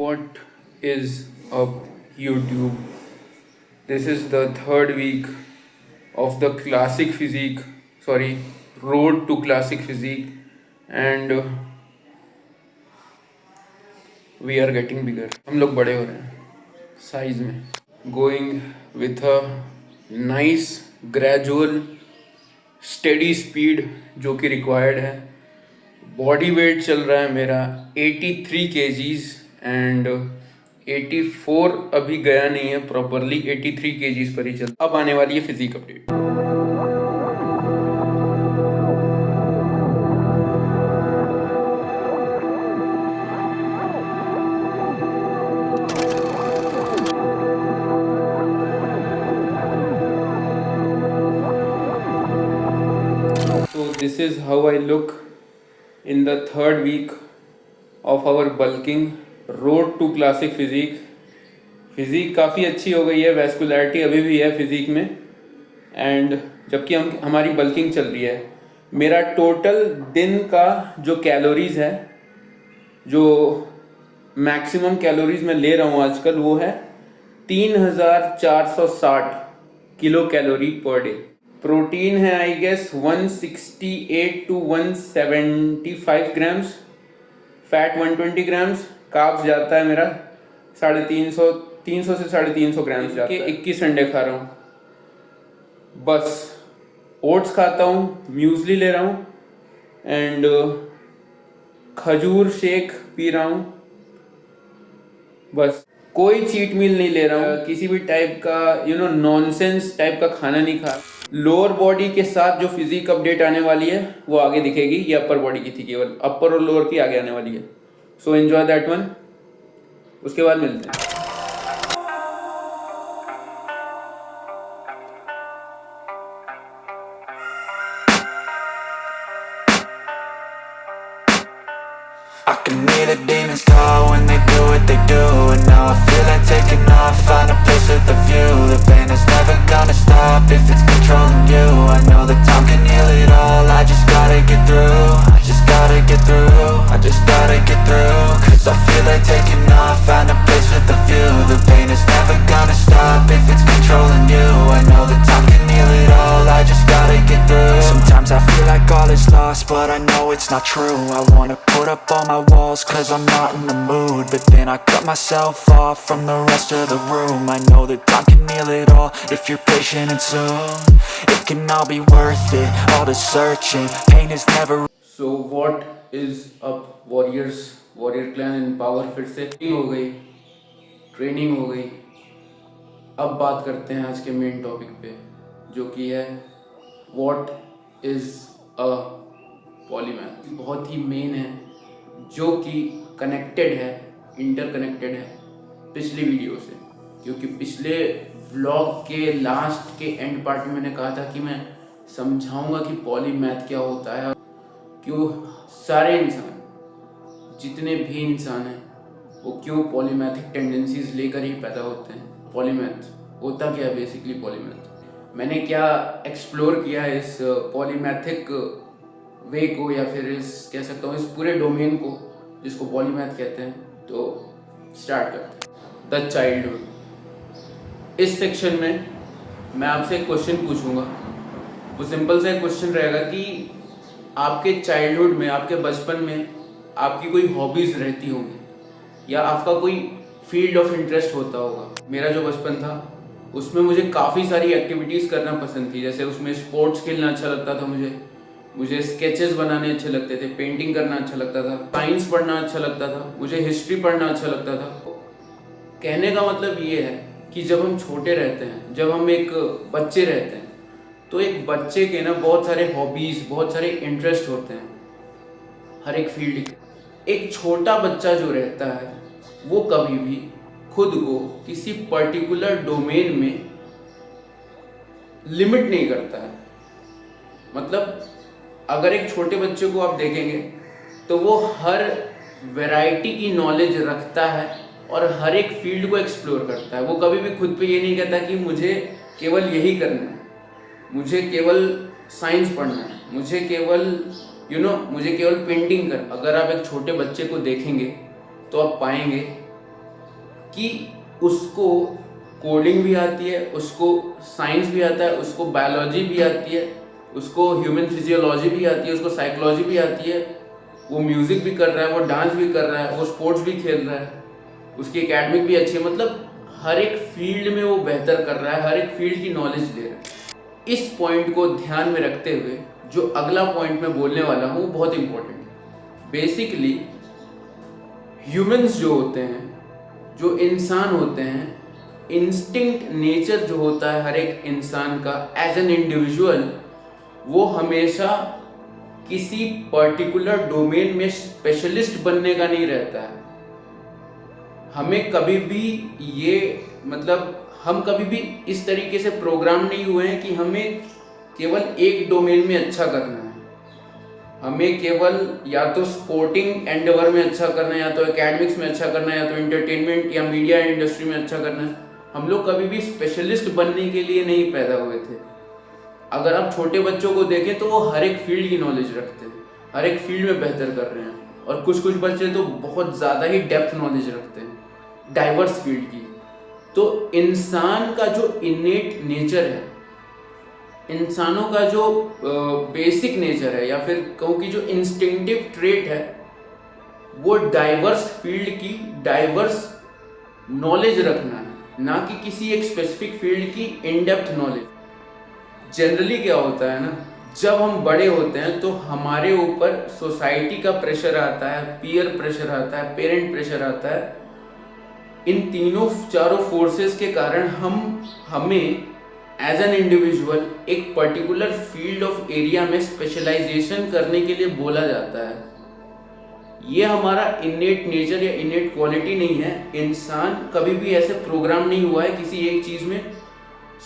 What is up, YouTube? This is the third week of the classic physique, sorry, road to classic physique, and we are getting bigger. हम लोग बड़े हो रहे हैं size में. Going with a nice gradual steady speed जो कि required है. बॉडी वेट चल रहा है मेरा 83 kgs एंड 84 अभी गया नहीं है प्रॉपरली, 83 kgs पर ही चल. अब आने वाली है physique update. So this is how I look in the third week of our bulking road to classic physique. Physique काफ़ी अच्छी हो गई है, वैस्कुलरिटी अभी भी है फिजिक में, एंड जबकि हमारी बल्किंग चल रही है. मेरा टोटल दिन का जो कैलोरीज है, जो मैक्सिमम कैलोरीज मैं ले रहा हूँ आजकल, वो है 3460 kilo calorie per day. Protein है I guess 168 to 175 grams, fat 120 grams, carbs जाता है मेरा 350 से 350 ग्राम्स जाता है. 21 अंडे खा रहा हूँ बस. ओट्स खाता हूँ, म्यूसली ले रहा हूँ, एंड खजूर शेक पी रहा हूँ बस. कोई चीट मील नहीं ले रहा हूँ, किसी भी टाइप का नॉनसेंस टाइप का खाना नहीं खा. लोअर बॉडी के साथ जो फिजिक अपडेट आने वाली है वो आगे दिखेगी. ये अपर बॉडी की थी, केवल अपर और लोअर की आगे आने वाली है. So enjoy that one. उसके बाद मिलते हैं. I can hear the demons call when they do what they do. And now I feel like taking off, find a place with a view. The pain is never gonna stop if it's controlling you. I know that time can heal it all, I just gotta get through. I just gotta get through, I just gotta get through. Cause I feel like taking off, find a place with a view. The pain is never gonna stop if it's controlling you. I know that time can heal it all, I just gotta get through. Sometimes I feel like all is lost, but I know it's not true. I wanna put up all my walls cause I'm not in the mood, but then I cut myself off from the rest of the room. I know that time can heal it all if you're patient and soon it can all be worth it, all the searching. Pain is never. So what is up warriors, warrior clan in power. फिर से training हो गई. अब बात करते हैं आज के मेन टॉपिक पे, जो कि है व्हाट इज अ पॉलीमैथ. बहुत ही मेन है, जो कि कनेक्टेड है, इंटरकनेक्टेड है पिछली वीडियो से. क्योंकि पिछले व्लॉग के लास्ट के एंड पार्ट में मैंने कहा था कि मैं समझाऊंगा कि पॉलीमैथ क्या होता है. क्यों सारे इंसान, जितने भी इंसान हैं, वो क्यों पॉलीमैथिक टेंडेंसीज लेकर ही पैदा होते हैं. पॉलीमैथ होता क्या है बेसिकली. पॉलीमैथ मैंने क्या एक्सप्लोर किया है इस पॉलीमैथिक वे को या फिर कह सकता हूँ इस पूरे डोमेन को जिसको पॉलीमैथ कहते हैं। तो स्टार्ट करते हैं। The childhood. इस सेक्शन में मैं आपसे एक क्वेश्चन पूछूंगा। वो सिंपल सा एक क्वेश्चन रहेगा कि आपके चाइल्डहुड में, आपके बचपन में आपकी कोई हॉबीज़ रहती होंगी या आपका कोई फील्ड ऑफ इंटरेस्ट होता होगा। मेरा जो बचपन था उसमें मुझे काफ़ी सारी एक्टिविटीज़ करना पसंद थी। जैसे उसमें स्पोर्ट्स खेलना अच्छा लगता था, मुझे स्केचेस बनाने अच्छे लगते थे, पेंटिंग करना अच्छा लगता था, साइंस पढ़ना अच्छा लगता था, मुझे हिस्ट्री पढ़ना अच्छा लगता था। कहने का मतलब ये है कि जब हम छोटे रहते हैं, जब हम एक बच्चे रहते हैं, तो एक बच्चे के ना बहुत सारे हॉबीज़, बहुत सारे इंटरेस्ट होते हैं हर एक फील्ड के। एक छोटा बच्चा जो रहता है वो कभी भी खुद को किसी पर्टिकुलर डोमेन में लिमिट नहीं करता है। मतलब अगर एक छोटे बच्चे को आप देखेंगे तो वो हर वैरायटी की नॉलेज रखता है और हर एक फील्ड को एक्सप्लोर करता है। वो कभी भी खुद पे ये नहीं कहता कि मुझे केवल यही करना है, मुझे केवल साइंस पढ़ना है, मुझे केवल मुझे केवल पेंटिंग कर। अगर आप एक छोटे बच्चे को देखेंगे तो आप पाएंगे कि उसको कोडिंग भी आती है, उसको साइंस भी आता है, उसको बायोलॉजी भी आती है, उसको ह्यूमन फिजियोलॉजी भी आती है, उसको साइकोलॉजी भी आती है, वो म्यूज़िक भी कर रहा है, वो डांस भी कर रहा है, वो स्पोर्ट्स भी खेल रहा है, उसकी एकेडमिक भी अच्छी है। मतलब हर एक फील्ड में वो बेहतर कर रहा है, हर एक फील्ड की नॉलेज ले रहा है। इस पॉइंट को ध्यान में रखते हुए जो अगला पॉइंट मैं बोलने वाला हूँ वो बहुत इंपॉर्टेंट है। बेसिकली ह्यूमंस जो होते हैं, जो इंसान होते हैं, इंस्टिंक्ट नेचर जो होता है हर एक इंसान का एज एन इंडिविजुअल, वो हमेशा किसी पर्टिकुलर डोमेन में स्पेशलिस्ट बनने का नहीं रहता है। हमें कभी भी हम कभी भी इस तरीके से प्रोग्राम नहीं हुए हैं कि हमें केवल एक डोमेन में अच्छा करना है, हमें केवल या तो स्पोर्टिंग एंडेवर में अच्छा करना है, या तो एकेडमिक्स में अच्छा करना है, या तो एंटरटेनमेंट या मीडिया इंडस्ट्री में अच्छा करना है। हम लोग कभी भी स्पेशलिस्ट बनने के लिए नहीं पैदा हुए थे। अगर आप छोटे बच्चों को देखें तो वो हर एक फील्ड की नॉलेज रखते हैं, हर एक फील्ड में बेहतर कर रहे हैं। और कुछ बच्चे तो बहुत ज़्यादा ही डेप्थ नॉलेज रखते हैं, डाइवर्स फील्ड की। तो इंसान का जो इनेट नेचर है, इंसानों का जो बेसिक नेचर है, या फिर कहूँ कि जो इंस्टिंक्टिव ट्रेट है, वो डाइवर्स फील्ड की डाइवर्स नॉलेज रखना है, ना कि किसी एक स्पेसिफिक फील्ड की इन डेप्थ नॉलेज। जनरली क्या होता है ना, जब हम बड़े होते हैं तो हमारे ऊपर सोसाइटी का प्रेशर आता है, पीयर प्रेशर आता है, पेरेंट प्रेशर आता है। इन चारों फोर्सेस के कारण हमें एज एन इंडिविजुअल एक पर्टिकुलर फील्ड ऑफ एरिया में स्पेशलाइजेशन करने के लिए बोला जाता है। ये हमारा इनेट नेचर या इनेट क्वालिटी नहीं है। इंसान कभी भी ऐसे प्रोग्राम नहीं हुआ है किसी एक चीज़ में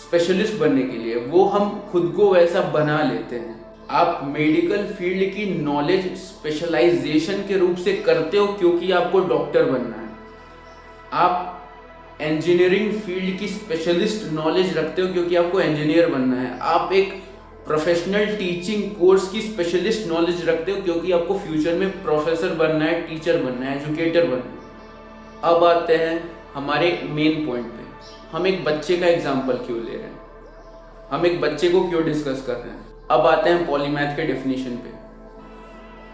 स्पेशलिस्ट बनने के लिए, वो हम खुद को वैसा बना लेते हैं। आप मेडिकल फील्ड की नॉलेज स्पेशलाइजेशन के रूप से करते हो क्योंकि आपको डॉक्टर बनना है। आप इंजीनियरिंग फील्ड की स्पेशलिस्ट नॉलेज रखते हो क्योंकि आपको इंजीनियर बनना है। आप एक प्रोफेशनल टीचिंग कोर्स की स्पेशलिस्ट नॉलेज रखते हो क्योंकि आपको फ्यूचर में प्रोफेसर बनना है, टीचर बनना है, एजुकेटर बनना है। अब आते हैं हमारे मेन पॉइंट पे। हम एक बच्चे का एग्जाम्पल क्यों ले रहे हैं, हम एक बच्चे को क्यों डिस्कस कर रहे हैं। अब आते हैं पॉलीमैथ के डेफिनेशन पे।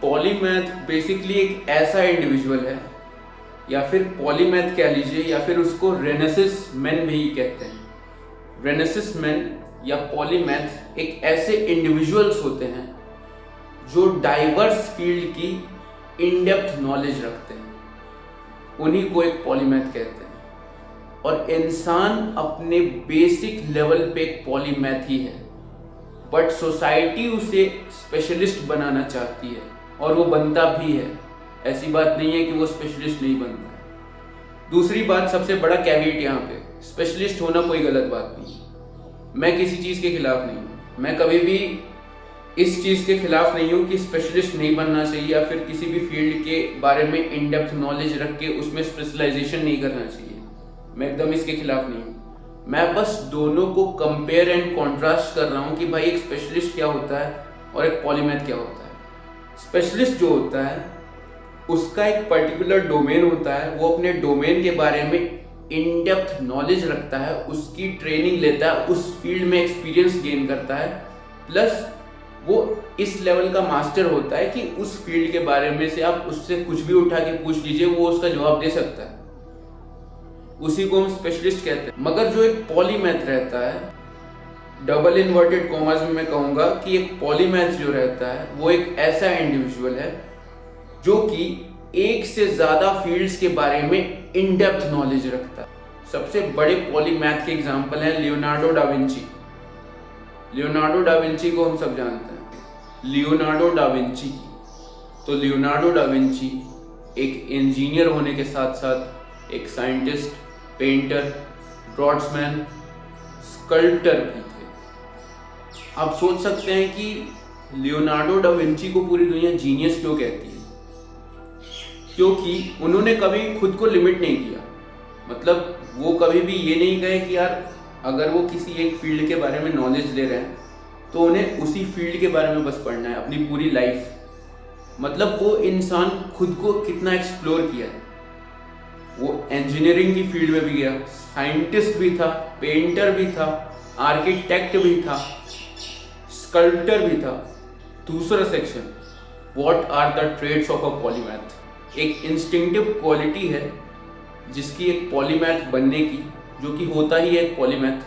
पॉलीमैथ बेसिकली एक ऐसा इंडिविजुअल है, या फिर पॉलीमैथ कह लीजिए, या फिर उसको रेनेसिस मैन भी कहते हैं। रेनेसिस मैन या पॉलीमैथ एक ऐसे इंडिविजुअल्स होते हैं जो डाइवर्स फील्ड की इन डेप्थ नॉलेज रखते हैं, उन्हीं को एक पॉलीमैथ कहते हैं। और इंसान अपने बेसिक लेवल पे एक पॉलीमैथ ही है, बट सोसाइटी उसे स्पेशलिस्ट बनाना चाहती है और वो बनता भी है। ऐसी बात नहीं है कि वो स्पेशलिस्ट नहीं बनता है। दूसरी बात, सबसे बड़ा कैविएट यहाँ पे, स्पेशलिस्ट होना कोई गलत बात नहीं। मैं किसी चीज़ के खिलाफ नहीं हूँ, मैं कभी भी इस चीज़ के खिलाफ नहीं हूँ कि स्पेशलिस्ट नहीं बनना चाहिए, या फिर किसी भी फील्ड के बारे में इन डेप्थ नॉलेज रख के उसमें स्पेशलाइजेशन नहीं करना चाहिए। मैं एकदम इसके खिलाफ नहीं हूँ। मैं बस दोनों को कंपेयर एंड कॉन्ट्रास्ट कर रहा हूँ कि भाई एक स्पेशलिस्ट क्या होता है और एक पॉलीमैथ क्या होता है। स्पेशलिस्ट जो होता है उसका एक पर्टिकुलर डोमेन होता है, वो अपने डोमेन के बारे में इन डेप्थ नॉलेज रखता है, उसकी ट्रेनिंग लेता है, उस फील्ड में एक्सपीरियंस गेन करता है, प्लस वो इस लेवल का मास्टर होता है कि उस फील्ड के बारे में से आप उससे कुछ भी उठा के पूछ लीजिए, वो उसका जवाब दे सकता है। उसी को हम स्पेशलिस्ट कहते हैं। मगर जो एक पॉलीमैथ रहता है, डबल इन्वर्टेड कॉमास में मैं कहूँगा कि एक पॉलीमैथ जो रहता है वो एक ऐसा इंडिविजुअल है जो कि एक से ज़्यादा फील्ड्स के बारे में इन डेप्थ नॉलेज रखता है। सबसे बड़े पॉलीमैथ के एग्जाम्पल हैं Leonardo da Vinci. Leonardo da Vinci को हम सब जानते हैं, लियोनार्डो डा विंची। तो लियोनार्डो डा विंची एक इंजीनियर होने के साथ साथ एक साइंटिस्ट, पेंटर, ड्रॉट्समैन, स्कल्प्टर भी थे। आप सोच सकते हैं कि लियोनार्डो डा विंची को पूरी दुनिया जीनियस क्यों कहती है? क्योंकि उन्होंने कभी खुद को लिमिट नहीं किया। मतलब वो कभी भी ये नहीं कहे कि यार अगर वो किसी एक फील्ड के बारे में नॉलेज ले रहे हैं तो उन्हें उसी फील्ड के बारे में बस पढ़ना है अपनी पूरी लाइफ। मतलब वो इंसान खुद को कितना एक्सप्लोर किया है। वो इंजीनियरिंग की फील्ड में भी गया, साइंटिस्ट भी था, पेंटर भी था, आर्किटेक्ट भी था, स्कल्प्टर भी था। दूसरा section, what are the traits of a polymath. एक इंस्टिंक्टिव क्वालिटी है जिसकी एक पॉलीमैथ बनने की, जो कि होता ही है एक पॉलीमैथ।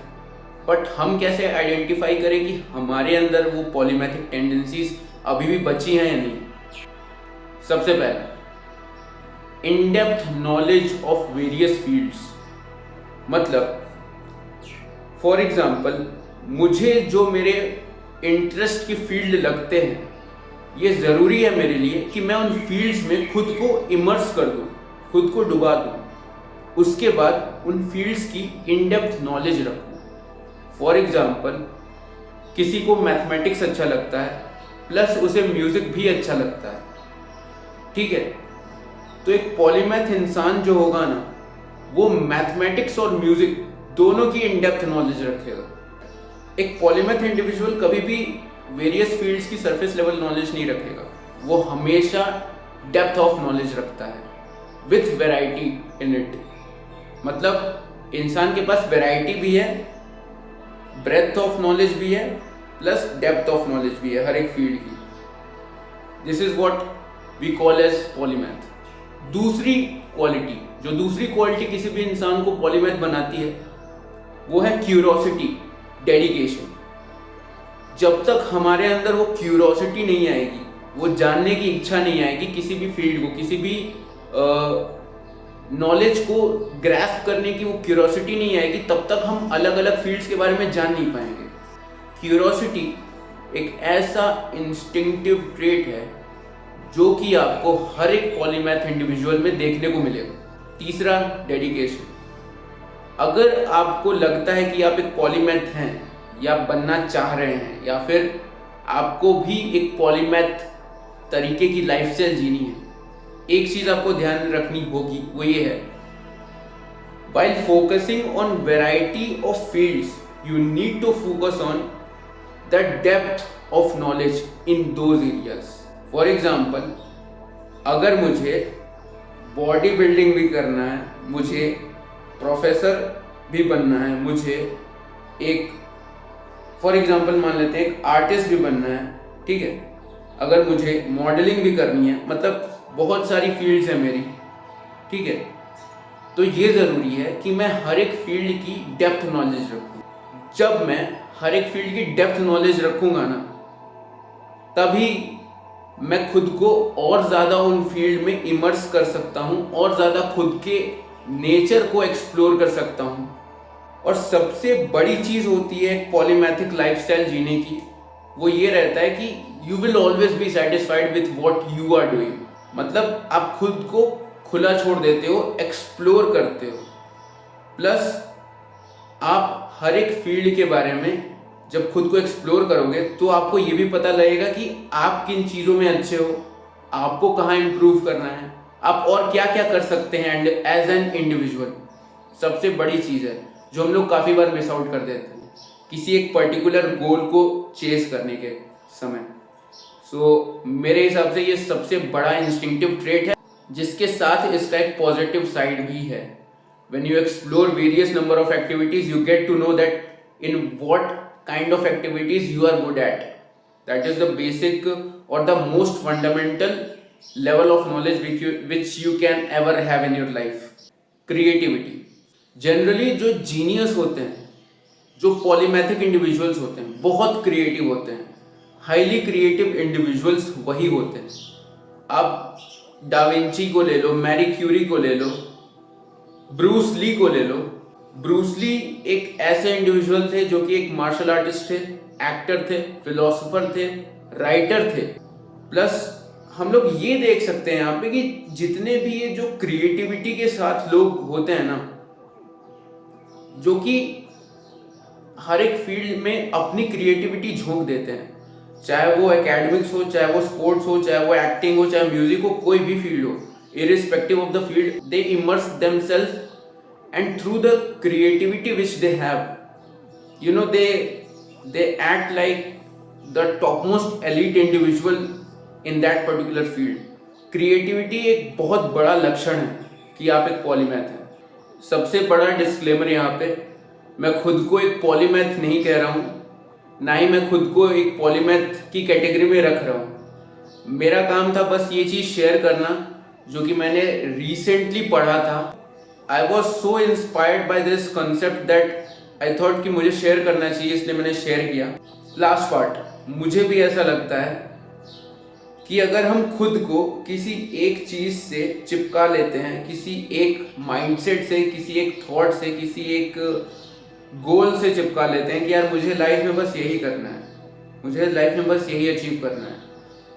बट हम कैसे आइडेंटिफाई करें कि हमारे अंदर वो पॉलीमैथिक टेंडेंसीज अभी भी बची हैं या नहीं? सबसे पहले, in depth knowledge of various fields. मतलब फॉर एग्जाम्पल, मुझे जो मेरे इंटरेस्ट की फील्ड लगते हैं, ये ज़रूरी है मेरे लिए कि मैं उन फील्ड्स में खुद को इमर्स कर दूँ, खुद को डुबा दूँ। उसके बाद उन फील्ड्स की इन डेप्थ नॉलेज रखूँ। फॉर एग्जाम्पल, किसी को मैथमेटिक्स अच्छा लगता है प्लस उसे म्यूज़िक भी अच्छा लगता है, ठीक है? तो एक पॉलीमैथ इंसान जो होगा ना, वो मैथमेटिक्स और म्यूज़िक दोनों की इन डेप्थ नॉलेज रखेगा। एक पॉलीमैथ इंडिविजुअल कभी भी वेरियस फील्ड्स की सरफेस लेवल नॉलेज नहीं रखेगा, वो हमेशा डेप्थ ऑफ नॉलेज रखता है विथ वेराइटी इन इट। मतलब इंसान के पास वेराइटी भी है, ब्रेथ ऑफ नॉलेज भी है, प्लस डेप्थ ऑफ नॉलेज भी है हर एक फील्ड की। This is what we call as polymath. दूसरी क्वालिटी किसी भी इंसान को पॉलीमैथ बनाती है वो है क्यूरोसिटी, डेडिकेशन। जब तक हमारे अंदर वो क्यूरोसिटी नहीं आएगी, वो जानने की इच्छा नहीं आएगी किसी भी फील्ड को, किसी भी नॉलेज को ग्रैस्प करने की वो क्यूरोसिटी नहीं आएगी, तब तक हम अलग अलग फील्ड्स के बारे में जान नहीं पाएंगे। क्यूरोसिटी एक ऐसा इंस्टिंक्टिव ट्रेट है जो कि आपको हर एक पॉलीमैथ इंडिविजुअल में देखने को मिलेगा। तीसरा, डेडिकेशन। अगर आपको लगता है कि आप एक पॉलीमैथ हैं या बनना चाह रहे हैं, या फिर आपको भी एक पॉलीमैथ तरीके की लाइफस्टाइल जीनी है, एक चीज आपको ध्यान रखनी होगी, वो ये है, while focusing on variety of fields you need to focus on the depth of knowledge in those areas. For example, अगर मुझे बॉडी बिल्डिंग भी करना है, मुझे प्रोफेसर भी बनना है, मुझे एक फॉर एग्जाम्पल मान लेते हैं एक आर्टिस्ट भी बनना है, ठीक है, अगर मुझे मॉडलिंग भी करनी है, मतलब बहुत सारी फील्ड्स हैं मेरी, ठीक है, तो ये ज़रूरी है कि मैं हर एक फील्ड की डेप्थ नॉलेज रखूँ। जब मैं हर एक फील्ड की डेप्थ नॉलेज रखूँगा ना, तभी मैं खुद को और ज़्यादा उन फील्ड में इमर्स कर सकता हूँ और ज़्यादा खुद के नेचर को एक्सप्लोर कर सकता हूँ। और सबसे बड़ी चीज़ होती है पॉलीमैथिक लाइफस्टाइल जीने की, वो ये रहता है कि you will always be satisfied with what you are doing. मतलब आप खुद को खुला छोड़ देते हो, एक्सप्लोर करते हो, प्लस आप हर एक फील्ड के बारे में जब खुद को एक्सप्लोर करोगे तो आपको ये भी पता लगेगा कि आप किन चीज़ों में अच्छे हो, आपको कहाँ इम्प्रूव करना है, आप और क्या क्या कर सकते हैं एज एन इंडिविजुअल। सबसे बड़ी चीज़ है जो हम लोग काफ़ी बार मिस आउट कर देते हैं किसी एक पर्टिकुलर गोल को चेस करने के समय। मेरे हिसाब से ये सबसे बड़ा इंस्टिंक्टिव ट्रेट है, जिसके साथ इसका एक पॉजिटिव साइड भी है। When you explore various number of activities, you get to know that in what kind of activities you are good at. That is the basic or the most fundamental level of knowledge which you can ever have in your life. Creativity. Generally जो genius होते हैं, जो polymathic individuals होते हैं, बहुत creative होते हैं, highly creative individuals वही होते हैं। आप डाविंची को ले लो, मैरी क्यूरी को ले लो, ब्रूस ली को ले लो। ब्रूस ली एक ऐसे इंडिविजुअल थे जो कि एक मार्शल आर्टिस्ट थे, एक्टर थे, फिलोसोफर थे, राइटर थे। प्लस हम लोग ये देख सकते हैं यहाँ पे कि जितने भी ये जो क्रिएटिविटी के साथ लोग होते हैं ना, जो कि हर एक फील्ड में अपनी क्रिएटिविटी झोंक देते हैं, चाहे वो एकेडमिक्स हो, चाहे वो स्पोर्ट्स हो, चाहे वो एक्टिंग हो, चाहे म्यूजिक हो, कोई भी फील्ड हो, irrespective of the field, they immerse themselves, and through the creativity which they have, you know, they act like the topmost elite individual in that particular field. Creativity एक बहुत बड़ा लक्षण है कि आप एक पॉलीमैथ हैं। सबसे बड़ा डिस्क्लेमर यहाँ पे, मैं खुद को एक पॉलीमैथ नहीं कह रहा हूँ, ना ही मैं खुद को एक पॉलीमैथ की कैटेगरी में रख रहा हूँ। मेरा काम था बस ये चीज़ शेयर करना जो कि मैंने रिसेंटली पढ़ा था। I was so inspired by this concept that I thought कि मुझे शेयर करना चाहिए, इसलिए मैंने शेयर किया। लास्ट पार्ट, मुझे भी ऐसा लगता है कि अगर हम खुद को किसी एक चीज़ से चिपका लेते हैं, किसी एक माइंडसेट से, किसी एक थॉट से, किसी एक गोल से चिपका लेते हैं कि यार मुझे लाइफ में बस यही करना है, मुझे लाइफ में बस यही अचीव करना है,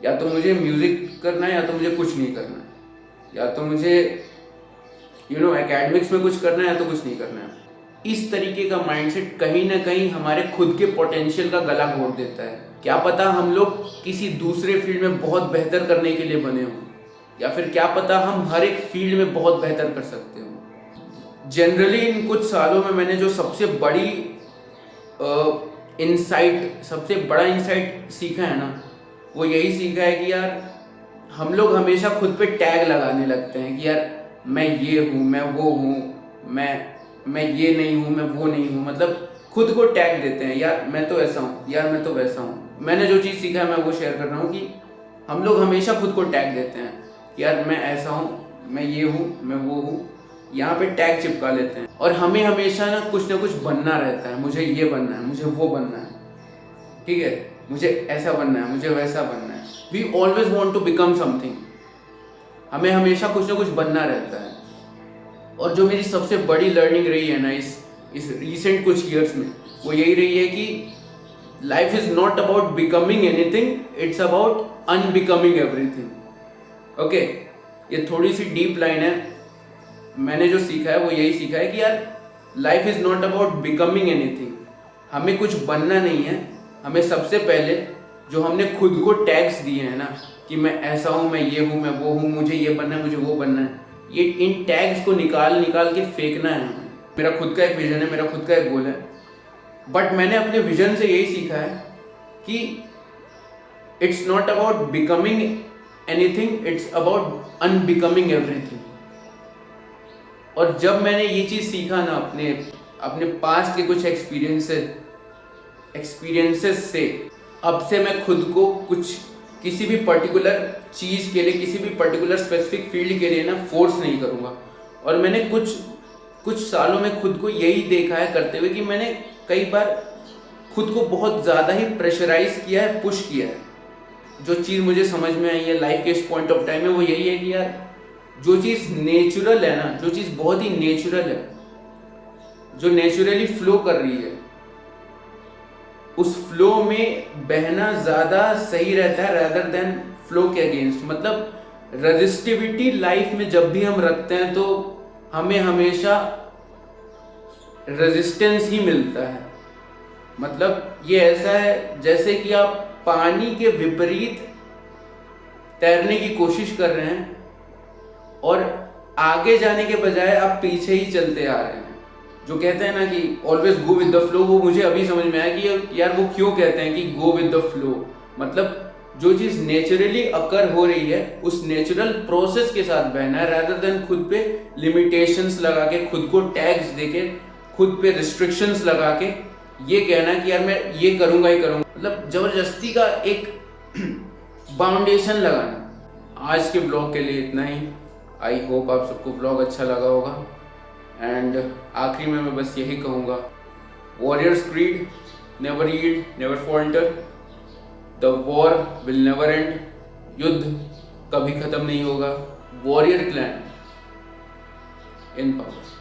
या तो मुझे म्यूज़िक करना है या तो मुझे कुछ नहीं करना है, या तो मुझे एकेडमिक्स में कुछ करना है या तो कुछ नहीं करना है। इस तरीके का माइंडसेट कहीं ना कहीं हमारे खुद के पोटेंशियल का गला घोट देता है। क्या पता हम लोग किसी दूसरे फील्ड में बहुत बेहतर करने के लिए बने हों, या फिर क्या पता हम हर एक फील्ड में बहुत बेहतर कर सकते हो। जनरली इन कुछ सालों में मैंने जो सबसे बड़ी सबसे बड़ा इंसाइट सीखा है ना, वो यही सीखा है कि यार हम लोग हमेशा खुद पे टैग लगाने लगते हैं कि यार मैं ये हूँ, मैं वो हूँ, मैं ये नहीं हूँ, मैं वो नहीं हूँ। मतलब खुद को टैग देते हैं, यार मैं तो ऐसा हूँ, यार मैं तो वैसा हूँ। मैंने जो चीज़ सीखा है मैं वो शेयर कर रहा हूँ कि हम लोग हमेशा खुद को टैग देते हैं, यार मैं ऐसा हूँ, मैं ये हूँ, मैं वो हूँ, यहाँ पे टैग चिपका लेते हैं। और हमें हमेशा ना कुछ बनना रहता है, मुझे ये बनना है, मुझे वो बनना है, ठीक है, मुझे ऐसा बनना है, मुझे वैसा बनना है। We always want to become something, हमें हमेशा कुछ ना कुछ बनना रहता है। और जो मेरी सबसे बड़ी लर्निंग रही है ना इस रिसेंट कुछ ईयर्स में, वो यही रही है कि life is not about becoming anything, it's about unbecoming everything. Okay, ये थोड़ी सी डीप लाइन है। मैंने जो सीखा है वो यही सीखा है कि यार life is not about becoming anything, हमें कुछ बनना नहीं है। हमें सबसे पहले जो हमने खुद को टैग्स दिए हैं ना कि मैं ऐसा हूँ, मैं ये हूँ, मैं वो हूँ, मुझे ये बनना है, मुझे वो बनना है, ये इन टैग्स को निकाल के फेंकना है। मेरा खुद का एक विजन है, मेरा खुद का एक गोल है, बट मैंने अपने विजन से यही सीखा है कि it's not about becoming anything, it's about unbecoming everything. और जब मैंने ये चीज़ सीखा ना अपने पास्ट के कुछ एक्सपीरियंसेस से, अब से मैं खुद को किसी भी पर्टिकुलर चीज़ के लिए, किसी भी पर्टिकुलर स्पेसिफिक फील्ड के लिए ना फोर्स नहीं करूँगा। और मैंने कुछ सालों में खुद को यही देखा है करते हुए कि मैंने कई बार खुद को बहुत ज़्यादा ही प्रेशराइज किया है, पुश किया है। जो चीज़ मुझे समझ में आई है लाइफ के इस पॉइंट ऑफ टाइम में, वो यही है कि यार जो चीज़ नेचुरल है ना, जो चीज़ बहुत ही नेचुरल है, जो नेचुरली फ्लो कर रही है, उस फ्लो में बहना ज़्यादा सही रहता है rather than फ्लो के अगेंस्ट। मतलब रेजिस्टिविटी लाइफ में जब भी हम रखते हैं तो हमें हमेशा रेजिस्टेंस ही मिलता है। मतलब ये ऐसा है जैसे कि आप पानी के विपरीत तैरने की कोशिश कर रहे हैं और आगे जाने के बजाय आप पीछे ही चलते आ रहे हैं। जो कहते हैं ना कि always go with the flow, वो मुझे अभी समझ में आया कि यार वो क्यों कहते हैं कि गो विद द फ्लो। मतलब जो चीज नेचुरली अकर हो रही है उस नेचुरल प्रोसेस के साथ बहना है, rather than खुद पे लिमिटेशंस लगा के, खुद को टैग्स देके, खुद पे रिस्ट्रिक्शंस लगा के ये कहना कि यार मैं ये करूंगा ही करूंगा, मतलब जबरदस्ती का एक बाउंडेशन लगाना। आज के ब्लॉग के लिए इतना ही। आई होप आप सबको ब्लॉग अच्छा लगा होगा। एंड आखिरी में मैं बस यही कहूँगा, warriors creed, never yield, never falter, the war will never and, युद्ध कभी खत्म नहीं होगा, वॉरियर क्लैन इन पावर।